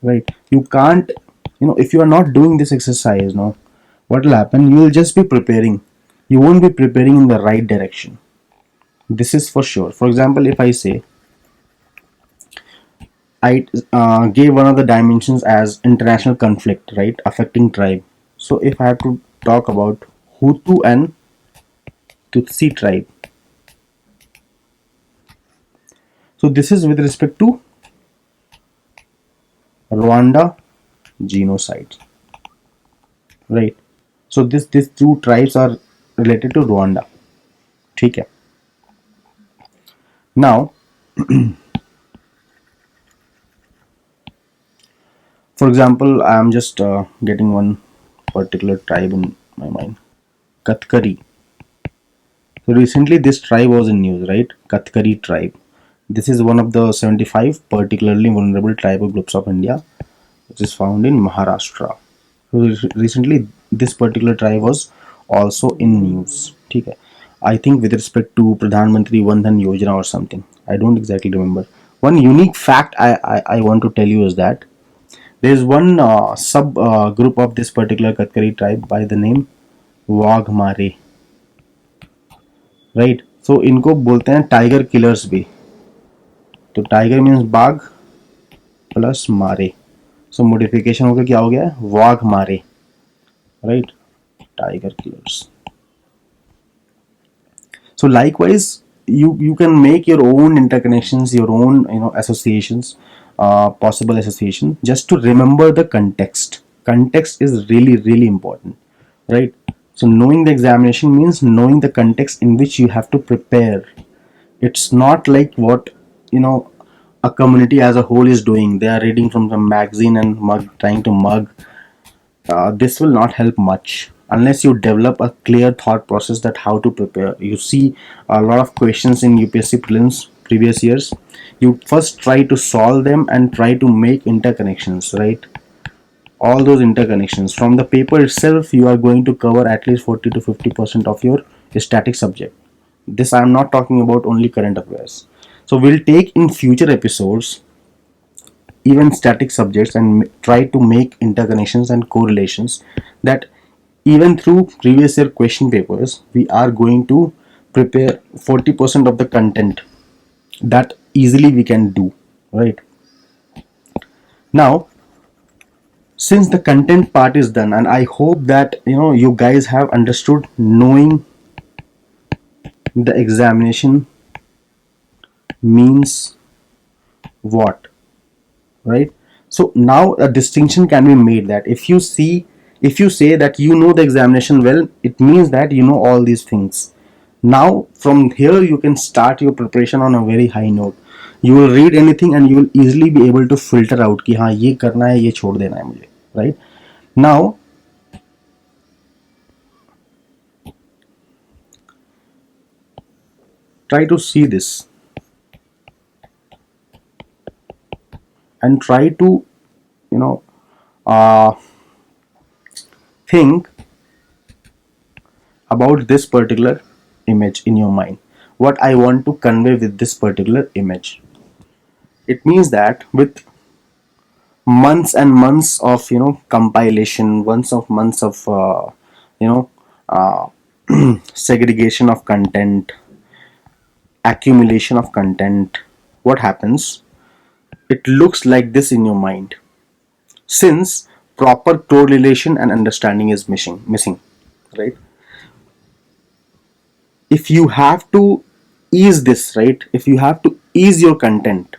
right? You can't, if you are not doing this exercise, no, what will happen? You will just be preparing. You won't be preparing in the right direction. This is for sure. For example, if I say I gave one of the dimensions as international conflict, right, affecting tribe. So if I have to talk about Hutu and Tutsi tribe, so this is with respect to Rwanda genocide, right? So these two tribes are related to Rwanda. ठीक है. Now, for example, I am just getting one particular tribe in my mind, Katkari. So recently, this tribe was in news, right? Katkari tribe. This is one of the 75 particularly vulnerable tribal groups of India, which is found in Maharashtra. So recently, this particular tribe was also in news. ठीक है. I think with respect to Pradhan Mantri Vandhan Yojana or something. I don't exactly remember. One unique fact I want to tell you is that there is one sub group of this particular Katkari tribe by the name Wagmare, right? So इनको बोलते हैं tiger killers भी. तो tiger means बाघ plus मारे. सो modification होकर क्या हो गया है? वाघ मारे, right? Tiger killers. So likewise, you can make your own interconnections, your own associations, possible association, just to remember the context. Context is really important, right? So knowing the examination means knowing the context in which you have to prepare. It's not like what a community as a whole is doing. They are reading from some magazine and trying to mug. This will not help much unless you develop a clear thought process that how to prepare. You see a lot of questions in UPSC prelims previous years. You first try to solve them and try to make interconnections, right? All those interconnections from the paper itself, you are going to cover at least 40 to 50% of your static subject. This I am not talking about only current affairs. So we'll take in future episodes even static subjects and try to make interconnections and correlations that even through previous year question papers we are going to prepare 40% of the content that easily we can do, right? Now, since the content part is done, and I hope that you guys have understood knowing the examination means what, right? So now a distinction can be made that if you say that you know the examination well, it means that you know all these things. Now from here you can start your preparation on a very high note. You will read anything and you will easily be able to filter out कि हाँ ये करना है, ये छोड़ देना है मुझे, right? Now try to see this and try to you know uh, think about this particular image in your mind. What I want to convey with this particular image, it means that with months and months of compilation, months of you know uh, segregation of content, accumulation of content, what happens? It looks like this in your mind, since proper correlation and understanding is missing, right? if you have to ease this, right? If you have to ease your content,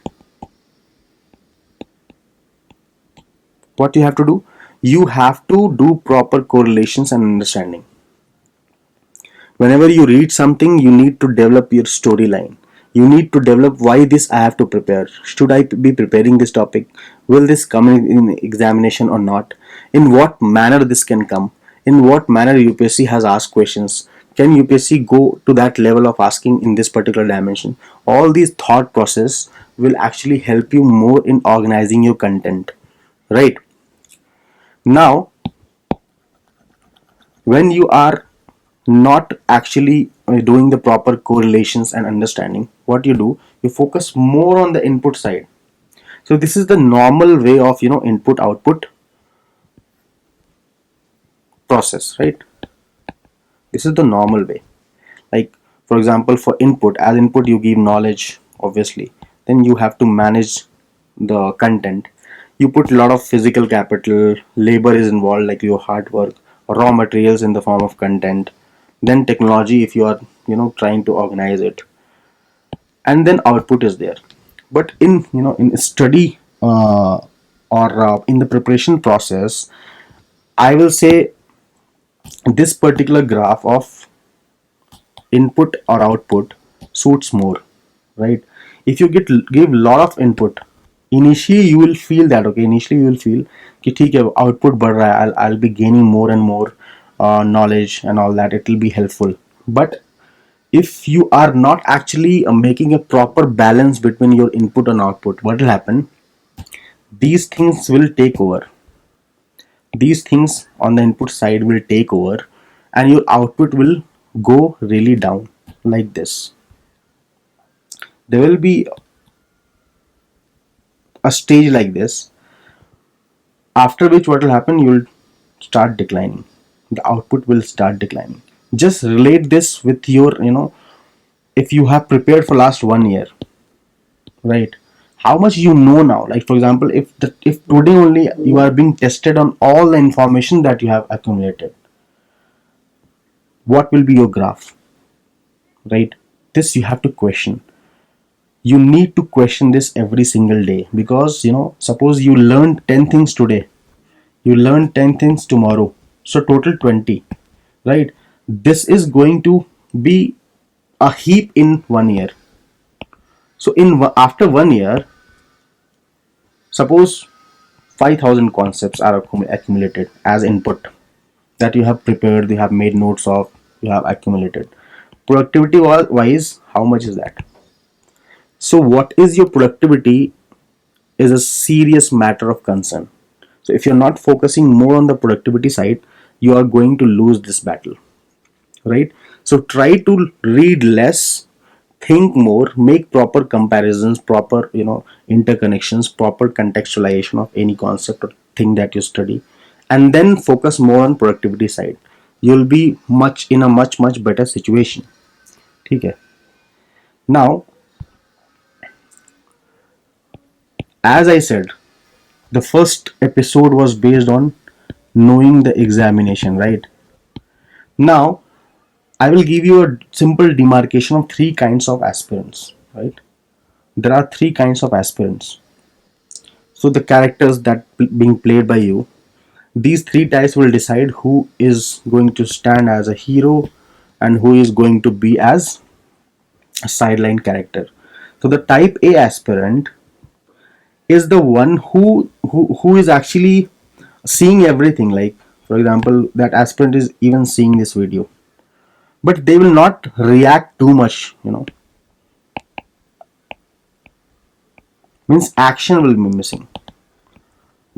what you have to do? You have to do proper correlations and understanding. Whenever you read something, you need to develop your storyline. You need to develop why this I have to prepare. Should I be preparing this topic? Will this come in examination or not? In what manner this can come? In what manner UPSC has asked questions? Can UPSC go to that level of asking in this particular dimension? All these thought process will actually help you more in organizing your content, right? Now, when you are not actually doing the proper correlations and understanding, what you do, you focus more on the input side. So this is the normal way of input output process, right? This is the normal way. Like, for example, for input, as input you give knowledge, obviously. Then you have to manage the content. You put a lot of physical capital, labor is involved, like your hard work, raw materials in the form of content, then technology if you are trying to organize it, and then output is there. But in in study or in the preparation process, I will say this particular graph of input or output suits more, right? If you give lot of input, initially you will feel that, okay, initially you will feel कि ठीक है output बढ़ रहा है, I'll be gaining more and more knowledge and all that, it will be helpful. But if you are not actually making a proper balance between your input and output, what will happen? These things will take over. These things on the input side will take over, and your output will go really down like this. There will be a stage like this, after which what will happen? You will start declining. The output will start declining. Just relate this with your, if you have prepared for last 1 year, right? How much you know now? Like for example, if today only you are being tested on all the information that you have accumulated, what will be your graph, right? This you have to question. You need to question this every single day, because suppose you learn 10 things today, you learn 10 things tomorrow, so total 20, right? This is going to be a heap in 1 year. So after 1 year, suppose 5,000 concepts are accumulated as input that you have prepared, you have made notes of, you have accumulated. Productivity wise, how much is that? So what is your productivity is a serious matter of concern. So if you're not focusing more on the productivity side, you are going to lose this battle, right? So try to read less, think more, make proper comparisons, proper interconnections, proper contextualization of any concept or thing that you study, and then focus more on productivity side. You'll be in a much better situation. Okay. Now, as I said, the first episode was based on knowing the examination, right? Now I will give you a simple demarcation of three kinds of aspirants, right? There are three kinds of aspirants. So the characters that being played by you, these three types will decide who is going to stand as a hero and who is going to be as a sideline character. So the type A aspirant is the one who is actually seeing everything. Like for example, that aspirant is even seeing this video, but they will not react too much. Means action will be missing.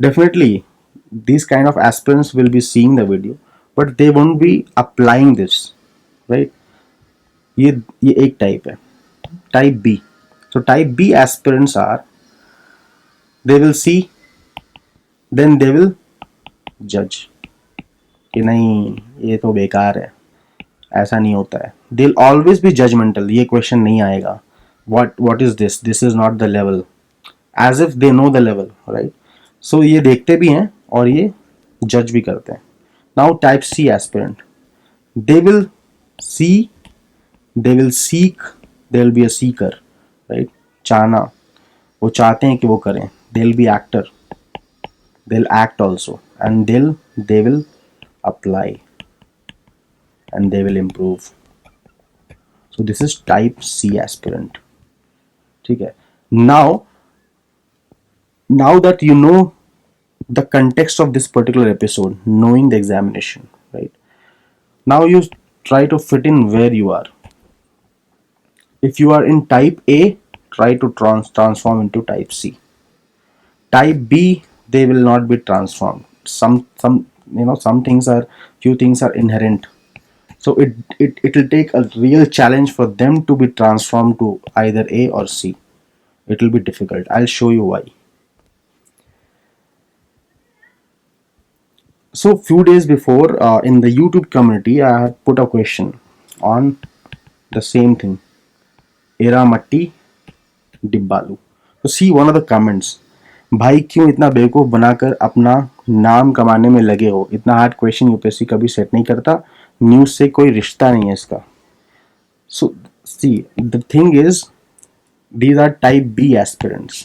Definitely, these kind of aspirants will be seeing the video, but they won't be applying this, right? ये एक type है. Type B. So type B aspirants are, they will see, then they will judge कि नहीं ये तो बेकार है, ऐसा नहीं होता है. They'll always be judgmental. ये question नहीं आएगा. What is this? This is not the level. As if they know the level, right? So ये देखते भी हैं और ये जज भी करते हैं. Now type C aspirant, they will see they will seek, there will be a seeker, right? चाहना, वो चाहते हैं कि वो करें. They'll be actor, they'll act also, and they will apply, and they will improve. So this is type C aspirant. ठीक है. Now that you know the context of this particular episode, knowing the examination, right? Now you try to fit in where you are. If you are in type A, try to transform into type C. Type B, they will not be transformed. Some some things are, few things are inherent. So it will take a real challenge for them to be transformed to either A or C. It will be difficult. I'll show you why. So few days before, in the YouTube community, I had put a question on the same thing. Era Matti Dibbalu. So see one of the comments. भाई क्यों इतना बेवकूफ़ बनाकर अपना नाम कमाने में लगे हो? इतना हार्ड क्वेश्चन यूपीएससी कभी सेट नहीं करता. न्यूज़ से कोई रिश्ता नहीं है इसका. So see the thing is, these are type B aspirants.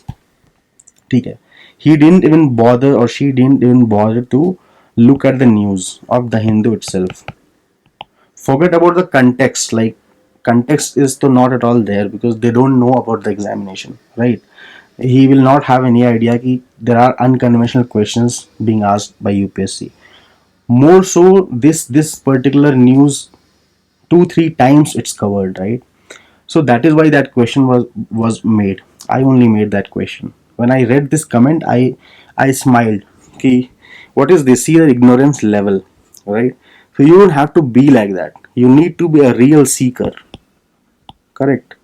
ठीक है. He didn't even bother, or she didn't even bother to look at the news of the Hindu itself. Forget about the context. Like, context is to not at all there because they don't know about the examination, right? He will not have any idea that there are unconventional questions being asked by UPSC. More so, this particular news 2-3 times it's covered, right? So that is why that question was made. I only made that question. When I read this comment, I smiled. Okay, what is this? See the ignorance level, right? So you don't have to be like that. You need to be a real seeker, correct?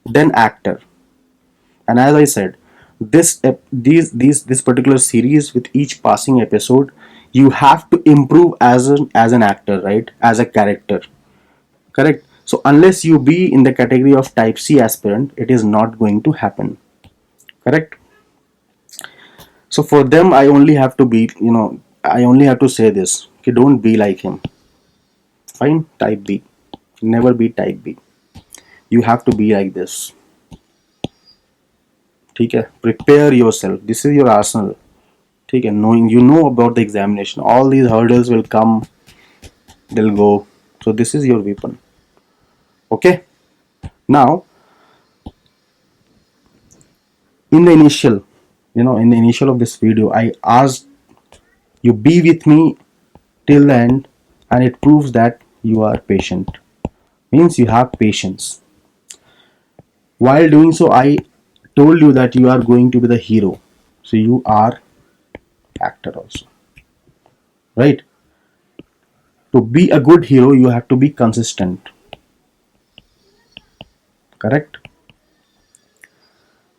Then actor. And as I said, this particular series, with each passing episode, you have to improve as an actor, right? As a character, correct? So unless you be in the category of type C aspirant, it is not going to happen, correct? So for them, I only have to be, I only have to say this: okay, don't be like him. Fine, type B. Never be type B. You have to be like this. ठीक है. Prepare yourself. This is your arsenal. ठीक है. Knowing, you know about the examination, all these hurdles will come, they'll go. So this is your weapon. Okay. Now, in the initial of this video, I asked you be with me till the end, and it proves that you are patient. Means you have patience. While doing so, I told you that you are going to be the hero. So you are actor also, right? To be a good hero, you have to be consistent, correct?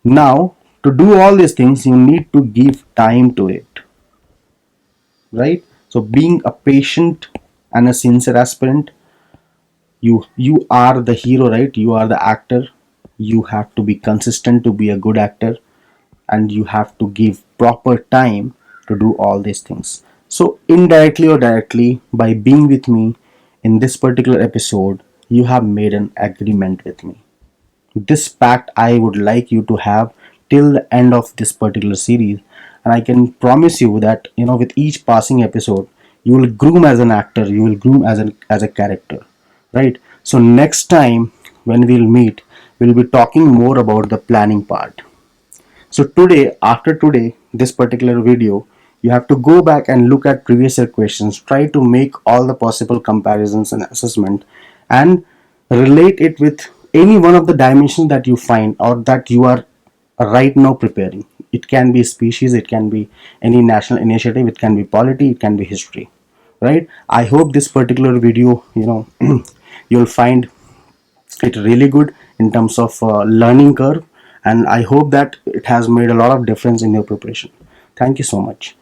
Now, to do all these things, you need to give time to it, right? So being a patient and a sincere aspirant, you are the hero, right? You are the actor. You have to be consistent to be a good actor, and you have to give proper time to do all these things. So indirectly or directly, by being with me in this particular episode, you have made an agreement with me. This pact I would like you to have till the end of this particular series, and I can promise you that with each passing episode, you will groom as an actor, you will groom as a character, right? So next time when we'll meet, we'll be talking more about the planning part. So today, after today, this particular video, you have to go back and look at previous year questions, try to make all the possible comparisons and assessment, and relate it with any one of the dimensions that you find or that you are right now preparing. It can be species, it can be any national initiative, it can be polity, it can be history, right? I hope this particular video, you'll find it really good in terms of learning curve, and I hope that it has made a lot of difference in your preparation. Thank you so much.